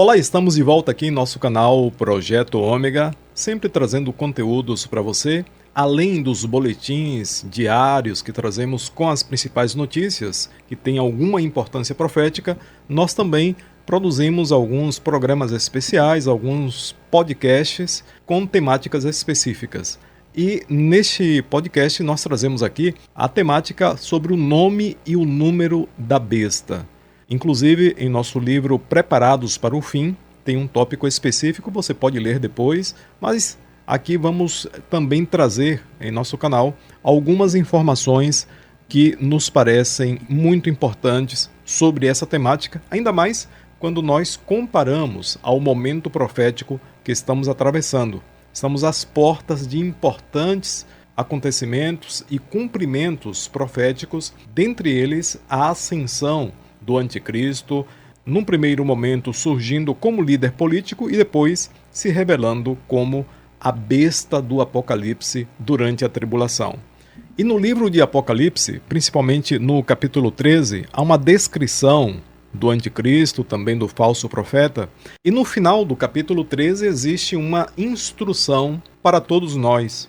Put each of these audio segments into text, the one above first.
Olá, estamos de volta aqui em nosso canal Projeto Ômega, sempre trazendo conteúdos para você, além dos boletins diários que trazemos com as principais notícias que têm alguma importância profética. Nós também produzimos alguns programas especiais, alguns podcasts com temáticas específicas. E neste podcast nós trazemos aqui a temática sobre o nome e o número da besta. Inclusive, em nosso livro Preparados para o Fim, tem um tópico específico, você pode ler depois, mas aqui vamos também trazer em nosso canal algumas informações que nos parecem muito importantes sobre essa temática, ainda mais quando nós comparamos ao momento profético que estamos atravessando. Estamos às portas de importantes acontecimentos e cumprimentos proféticos, dentre eles a ascensão do anticristo, num primeiro momento surgindo como líder político e depois se revelando como a besta do Apocalipse durante a tribulação. E no livro de Apocalipse, principalmente no capítulo 13, há uma descrição do anticristo, também do falso profeta, e no final do capítulo 13 existe uma instrução para todos nós.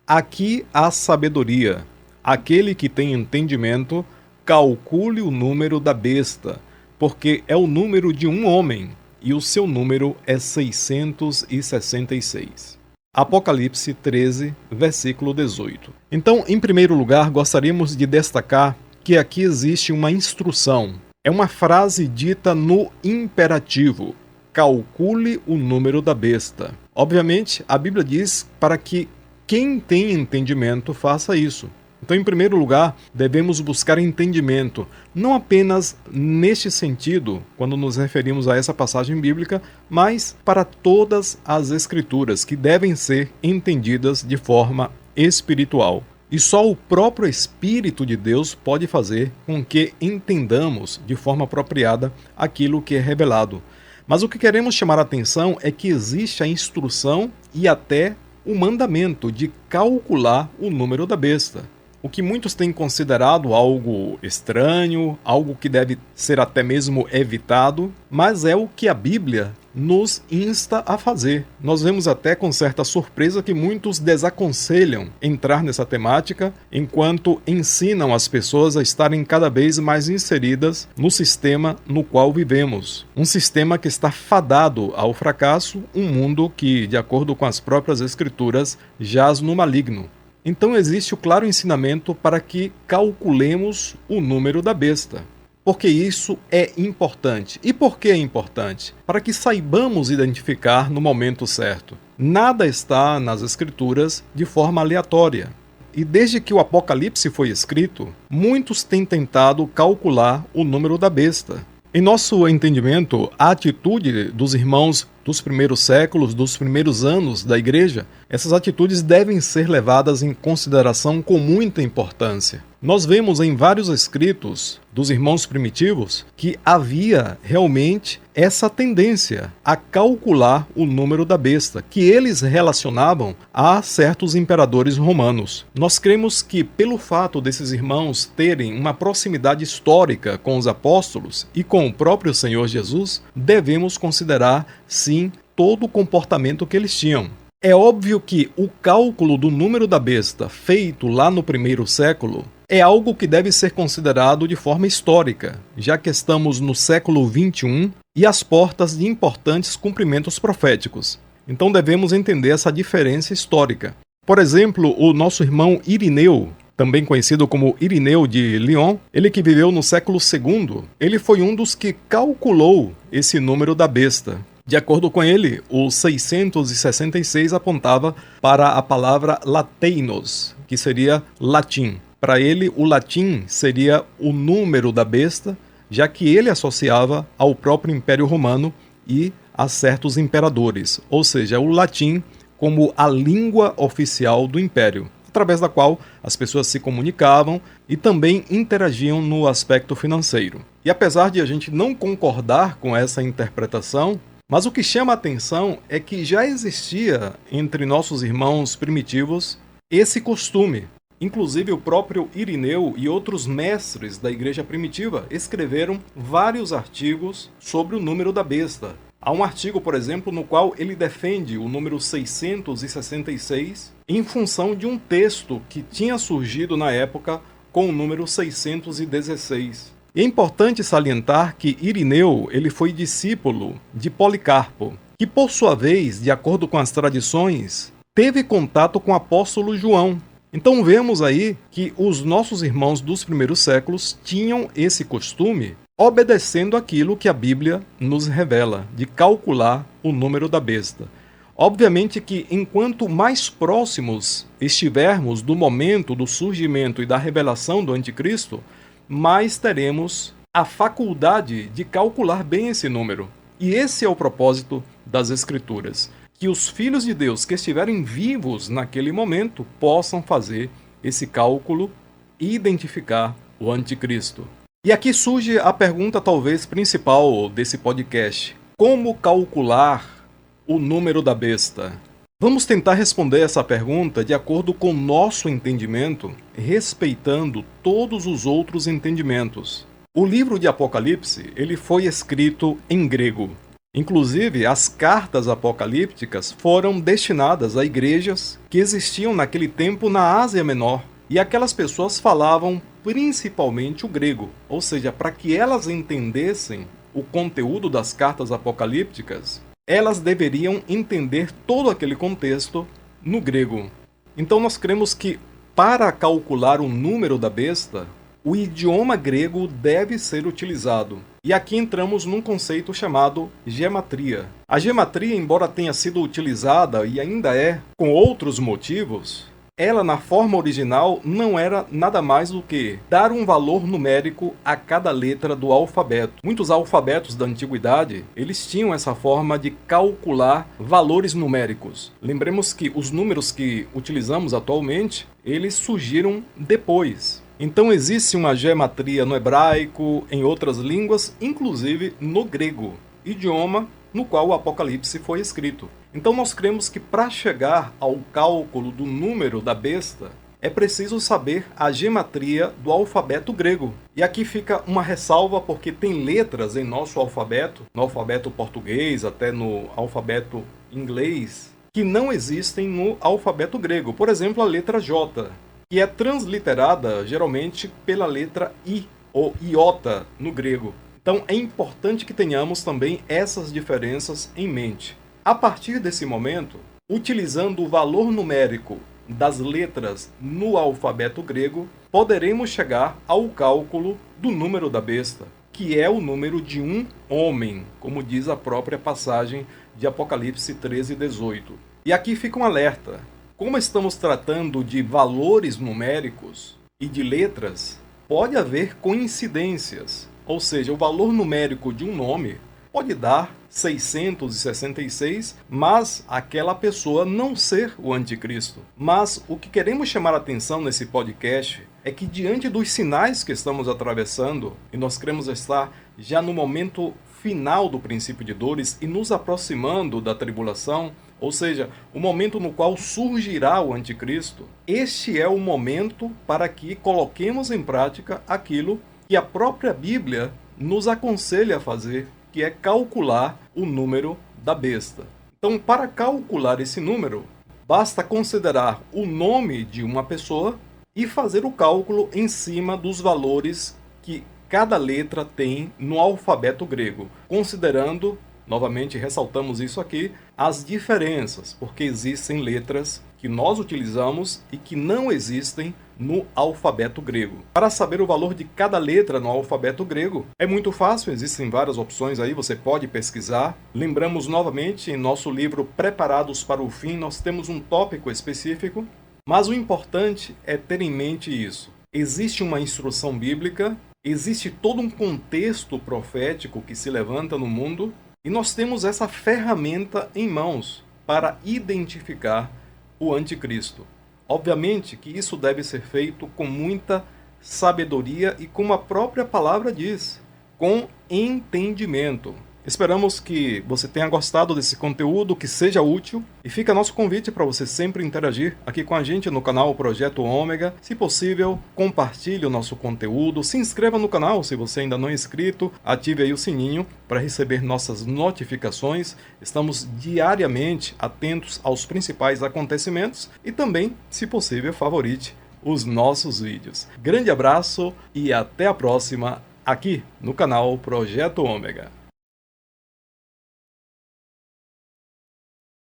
Aqui há sabedoria. Aquele que tem entendimento, calcule o número da besta, porque é o número de um homem, e o seu número é 666. Apocalipse 13, versículo 18. Então, em primeiro lugar, gostaríamos de destacar que aqui existe uma instrução. É uma frase dita no imperativo. Calcule o número da besta. Obviamente, a Bíblia diz para que quem tem entendimento faça isso. Então, em primeiro lugar, devemos buscar entendimento, não apenas neste sentido, quando nos referimos a essa passagem bíblica, mas para todas as Escrituras, que devem ser entendidas de forma espiritual. E só o próprio Espírito de Deus pode fazer com que entendamos de forma apropriada aquilo que é revelado. Mas o que queremos chamar a atenção é que existe a instrução e até o mandamento de calcular o número da besta. O que muitos têm considerado algo estranho, algo que deve ser até mesmo evitado, mas é o que a Bíblia nos insta a fazer. Nós vemos até com certa surpresa que muitos desaconselham entrar nessa temática, enquanto ensinam as pessoas a estarem cada vez mais inseridas no sistema no qual vivemos. Um sistema que está fadado ao fracasso, um mundo que, de acordo com as próprias Escrituras, jaz no maligno. Então existe o claro ensinamento para que calculemos o número da besta. Porque isso é importante. E por que é importante? Para que saibamos identificar no momento certo. Nada está nas Escrituras de forma aleatória. E desde que o Apocalipse foi escrito, muitos têm tentado calcular o número da besta. Em nosso entendimento, a atitude dos irmãos dos primeiros séculos, dos primeiros anos da igreja, essas atitudes devem ser levadas em consideração com muita importância. Nós vemos em vários escritos dos irmãos primitivos que havia realmente essa tendência a calcular o número da besta, que eles relacionavam a certos imperadores romanos. Nós cremos que, pelo fato desses irmãos terem uma proximidade histórica com os apóstolos e com o próprio Senhor Jesus, devemos considerar, sim, todo o comportamento que eles tinham. É óbvio que o cálculo do número da besta feito lá no primeiro século é algo que deve ser considerado de forma histórica, já que estamos no século XXI e às portas de importantes cumprimentos proféticos. Então devemos entender essa diferença histórica. Por exemplo, o nosso irmão Irineu, também conhecido como Irineu de Lyon, ele que viveu no século II, ele foi um dos que calculou esse número da besta. De acordo com ele, o 666 apontava para a palavra lateinos, que seria latim. Para ele, o latim seria o número da besta, já que ele associava ao próprio Império Romano e a certos imperadores, ou seja, o latim como a língua oficial do Império, através da qual as pessoas se comunicavam e também interagiam no aspecto financeiro. E apesar de a gente não concordar com essa interpretação, mas o que chama a atenção é que já existia entre nossos irmãos primitivos esse costume. Inclusive, o próprio Irineu e outros mestres da igreja primitiva escreveram vários artigos sobre o número da besta. Há um artigo, por exemplo, no qual ele defende o número 666 em função de um texto que tinha surgido na época com o número 616. E é importante salientar que Irineu ele foi discípulo de Policarpo, que por sua vez, de acordo com as tradições, teve contato com o apóstolo João. Então vemos aí que os nossos irmãos dos primeiros séculos tinham esse costume, obedecendo aquilo que a Bíblia nos revela, de calcular o número da besta. Obviamente que enquanto mais próximos estivermos do momento do surgimento e da revelação do anticristo, mais teremos a faculdade de calcular bem esse número. E esse é o propósito das Escrituras, que os filhos de Deus que estiverem vivos naquele momento possam fazer esse cálculo e identificar o anticristo. E aqui surge a pergunta talvez principal desse podcast: como calcular o número da besta? Vamos tentar responder essa pergunta de acordo com o nosso entendimento, respeitando todos os outros entendimentos. O livro de Apocalipse ele foi escrito em grego. Inclusive, as cartas apocalípticas foram destinadas a igrejas que existiam naquele tempo na Ásia Menor. E aquelas pessoas falavam principalmente o grego, ou seja, para que elas entendessem o conteúdo das cartas apocalípticas, elas deveriam entender todo aquele contexto no grego. Então nós cremos que para calcular o número da besta, o idioma grego deve ser utilizado. E aqui entramos num conceito chamado gematria. A gematria, embora tenha sido utilizada e ainda é com outros motivos, ela na forma original não era nada mais do que dar um valor numérico a cada letra do alfabeto. Muitos alfabetos da antiguidade, eles tinham essa forma de calcular valores numéricos. Lembremos que os números que utilizamos atualmente, eles surgiram depois. Então existe uma gematria no hebraico, em outras línguas, inclusive no grego, idioma no qual o Apocalipse foi escrito. Então nós cremos que para chegar ao cálculo do número da besta, é preciso saber a gematria do alfabeto grego. E aqui fica uma ressalva porque tem letras em nosso alfabeto, no alfabeto português, até no alfabeto inglês, que não existem no alfabeto grego. Por exemplo, a letra J, que é transliterada geralmente pela letra I, ou iota no grego. Então é importante que tenhamos também essas diferenças em mente. A partir desse momento, utilizando o valor numérico das letras no alfabeto grego, poderemos chegar ao cálculo do número da besta, que é o número de um homem, como diz a própria passagem de Apocalipse 13:18. E aqui fica um alerta. Como estamos tratando de valores numéricos e de letras, pode haver coincidências. Ou seja, o valor numérico de um nome pode dar 666, mas aquela pessoa não ser o anticristo. Mas o que queremos chamar a atenção nesse podcast é que diante dos sinais que estamos atravessando, e nós queremos estar já no momento final do princípio de dores e nos aproximando da tribulação, ou seja, o momento no qual surgirá o anticristo, este é o momento para que coloquemos em prática aquilo que a própria Bíblia nos aconselha a fazer, que é calcular o número da besta. Então, para calcular esse número, basta considerar o nome de uma pessoa e fazer o cálculo em cima dos valores que cada letra tem no alfabeto grego, considerando, novamente ressaltamos isso aqui, as diferenças, porque existem letras que nós utilizamos e que não existem no alfabeto grego. Para saber o valor de cada letra no alfabeto grego, é muito fácil, existem várias opções aí, você pode pesquisar. Lembramos novamente, em nosso livro Preparados para o Fim, nós temos um tópico específico, mas o importante é ter em mente isso. Existe uma instrução bíblica, existe todo um contexto profético que se levanta no mundo, e nós temos essa ferramenta em mãos para identificar o anticristo. Obviamente que isso deve ser feito com muita sabedoria e, como a própria palavra diz, com entendimento. Esperamos que você tenha gostado desse conteúdo, que seja útil, e fica nosso convite para você sempre interagir aqui com a gente no canal Projeto Ômega. Se possível, compartilhe o nosso conteúdo, se inscreva no canal se você ainda não é inscrito, ative aí o sininho para receber nossas notificações. Estamos diariamente atentos aos principais acontecimentos e também, se possível, favorite os nossos vídeos. Grande abraço e até a próxima aqui no canal Projeto Ômega.